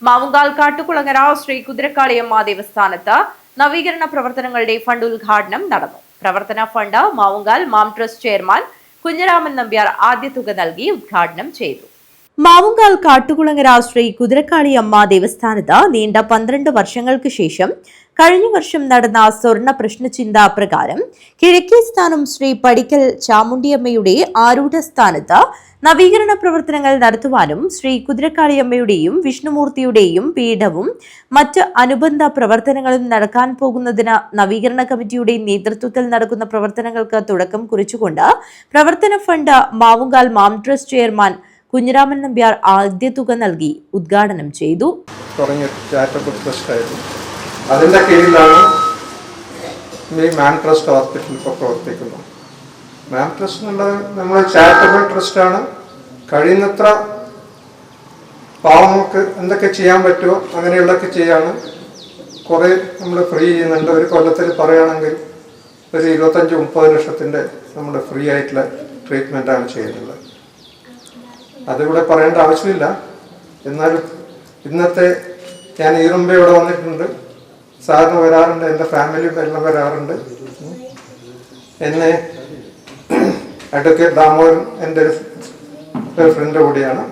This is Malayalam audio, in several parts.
മാവുങ്കാൽ കാട്ടുകുളങ്ങര ശ്രീ കുതിരക്കാളിയമ്മ ദേവസ്ഥാനത്ത് നവീകരണ പ്രവർത്തനങ്ങളുടെ ഫണ്ട് ഉദ്ഘാടനം നടന്നു. പ്രവർത്തന ഫണ്ട് മാവുങ്കാൽ മാം ട്രസ്റ്റ് ചെയർമാൻ കുഞ്ഞിരാമൻ നമ്പ്യാർ ആദ്യ തുക നൽകി ഉദ്ഘാടനം ചെയ്തു. മാവുങ്കാൽ കാട്ടുകുളങ്ങര ശ്രീ കുതിരക്കാളിയമ്മ ദേവസ്ഥാനത്ത് നീണ്ട 12 വർഷങ്ങൾക്ക് ശേഷം കഴിഞ്ഞ വർഷം നടന്ന സ്വർണ്ണ പ്രശ്നചിന്ത പ്രകാരം കിഴക്കേ സ്ഥാനം ശ്രീ പടിക്കൽ ചാമുണ്ടിയമ്മയുടെ ആരൂഢ സ്ഥാനത്ത് നവീകരണ പ്രവർത്തനങ്ങൾ നടത്തുവാനും ശ്രീ കുതിരക്കാളിയമ്മയുടെയും വിഷ്ണുമൂർത്തിയുടെയും പീഠവും മറ്റ് അനുബന്ധ പ്രവർത്തനങ്ങളും നടക്കാൻ പോകുന്നതിന് നവീകരണ കമ്മിറ്റിയുടെ നേതൃത്വത്തിൽ നടക്കുന്ന പ്രവർത്തനങ്ങൾക്ക് തുടക്കം കുറിച്ചുകൊണ്ട് പ്രവർത്തന ഫണ്ട് മാവുങ്കാൽ മാം ട്രസ്റ്റ് ചെയർമാൻ കുഞ്ഞിരാമൻ നമ്പ്യാർ ആദ്യ തുക നൽകി ഉദ്ഘാടനം ചെയ്തു. അതിൻ്റെ കീഴിലാണ് ഈ മാം ട്രസ്റ്റ് ഹോസ്പിറ്റൽ ഇപ്പോൾ പ്രവർത്തിക്കുന്നത്. മാം ട്രസ്റ്റ് എന്നുള്ളത് നമ്മൾ ചാരിറ്റബിൾ ട്രസ്റ്റാണ്. കഴിയുന്നത്ര പാവങ്ങൾക്ക് എന്തൊക്കെ ചെയ്യാൻ പറ്റുമോ അങ്ങനെയുള്ളതൊക്കെ ചെയ്യാണ്. കുറേ നമ്മൾ ഫ്രീ ചെയ്യുന്നുണ്ട്. ഒരു കൊല്ലത്തിൽ പറയുകയാണെങ്കിൽ ഒരു 25-30 ലക്ഷത്തിൻ്റെ നമ്മൾ ഫ്രീ ആയിട്ടുള്ള ട്രീറ്റ്മെൻറ്റാണ് ചെയ്യുന്നത്. അതിവിടെ പറയേണ്ട ആവശ്യമില്ല. എന്നാലും ഇന്നത്തെ ഞാൻ ഈറുമ്പ ഇവിടെ വന്നിട്ടുണ്ട്. സാറിന് വരാറുണ്ട്, എൻ്റെ ഫാമിലി എല്ലാം വരാറുണ്ട്. എന്നെ അഡ്വക്കേറ്റ് ദാമോദരൻ എൻ്റെ ഒരു ഫ്രണ്ട് കൂടിയാണ്.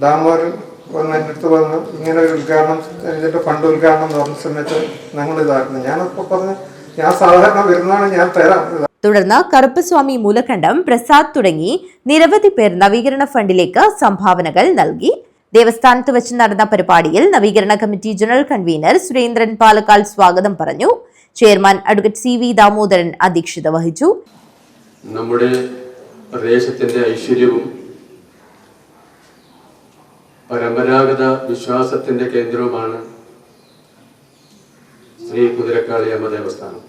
ദാമോദരൻ വന്ന് എൻ്റെ അടുത്ത് വന്ന് ഇങ്ങനെ ഒരു ഉദ്ഘാടനം, ഇതിൻ്റെ ഫണ്ട് ഉദ്ഘാടനം എന്ന് പറഞ്ഞ സമയത്ത് ഞങ്ങൾ ഇതായിരുന്നു. ഞാനപ്പോൾ പറഞ്ഞു ഞാൻ സാധാരണ വരുന്നതാണ്, ഞാൻ തരാം. തുടർന്ന് കറുപ്പസ്വാമി മൂലഖണ്ഡം, പ്രസാദ് തുടങ്ങി നിരവധി പേർ നവീകരണ ഫണ്ടിലേക്ക് സംഭാവനകൾ നൽകി. ദേവസ്ഥാനത്ത് വെച്ച് നടന്ന പരിപാടിയിൽ നവീകരണ committee general convener Surendran Palakkal സ്വാഗതം പറഞ്ഞു. ചെയർമാൻ അഡ്വക്കേറ്റ് CV ദാമോദരൻ അധ്യക്ഷത വഹിച്ചു. നമ്മുടെ പ്രദേശത്തിന്റെ ഐശ്വര്യവും പരമ്പരാഗത വിശ്വാസത്തിന്റെ കേന്ദ്രവുമാണ് ശ്രീ കുതിരക്കാളിയമ്മ ദേവസ്ഥാനം.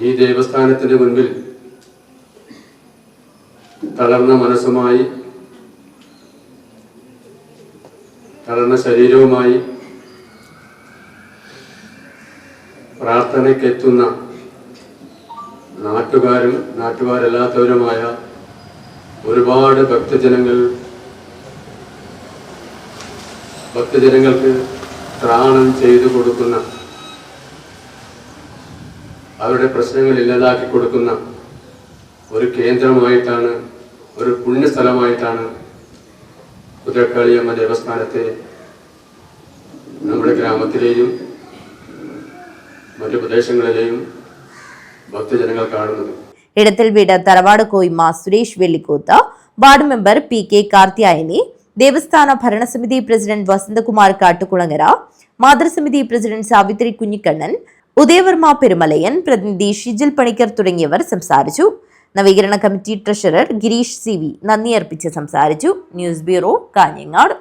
ഈ ദേവസ്ഥാനത്തിന്റെ മുൻപിൽ തളർന്ന മനസ്സുമായി, തളർന്ന ശരീരവുമായി പ്രാർത്ഥനയ്ക്കെത്തുന്ന നാട്ടുകാരും നാട്ടുകാരല്ലാത്തവരുമായ ഒരുപാട് ഭക്തജനങ്ങൾക്ക് ത്രാണം ചെയ്തു കൊടുക്കുന്ന, അവരുടെ പ്രശ്നങ്ങൾ ഇല്ലാതാക്കി കൊടുക്കുന്ന ഒരു കേന്ദ്രമായിട്ടാണ്, ഒരു പുണ്യസ്ഥലമായിട്ടാണ് കുതിരക്കാളിയമ്മ ദേവസ്ഥാനത്തെ നമ്മുടെ ഗ്രാമത്തിലെയും മറ്റു പ്രദേശങ്ങളിലെയും ഭക്തജനങ്ങൾ കാണുന്നത്. ഇടത്തിൽ വീട് തറവാട് കോയിമ Suresh Vellikoth, ward member PK Karthiyayani, ദേവസ്ഥാന ഭരണസമിതി പ്രസിഡന്റ് വസന്തകുമാർ കാട്ടുകുളങ്ങര, മാതൃസമിതി പ്രസിഡന്റ് സാവിത്രി കുഞ്ഞിക്കണ്ണൻ, ഉദയവർമ്മ പെരുമലയൻ, പ്രതിനിധി ഷിജിൽ പണിക്കർ തുടങ്ങിയവർ സംസാരിച്ചു. നവീകരണ കമ്മിറ്റി ട്രഷറർ ഗിരീഷ് CV നന്ദി അർപ്പിച്ച് സംസാരിച്ചു. News bureau, Kanhangad.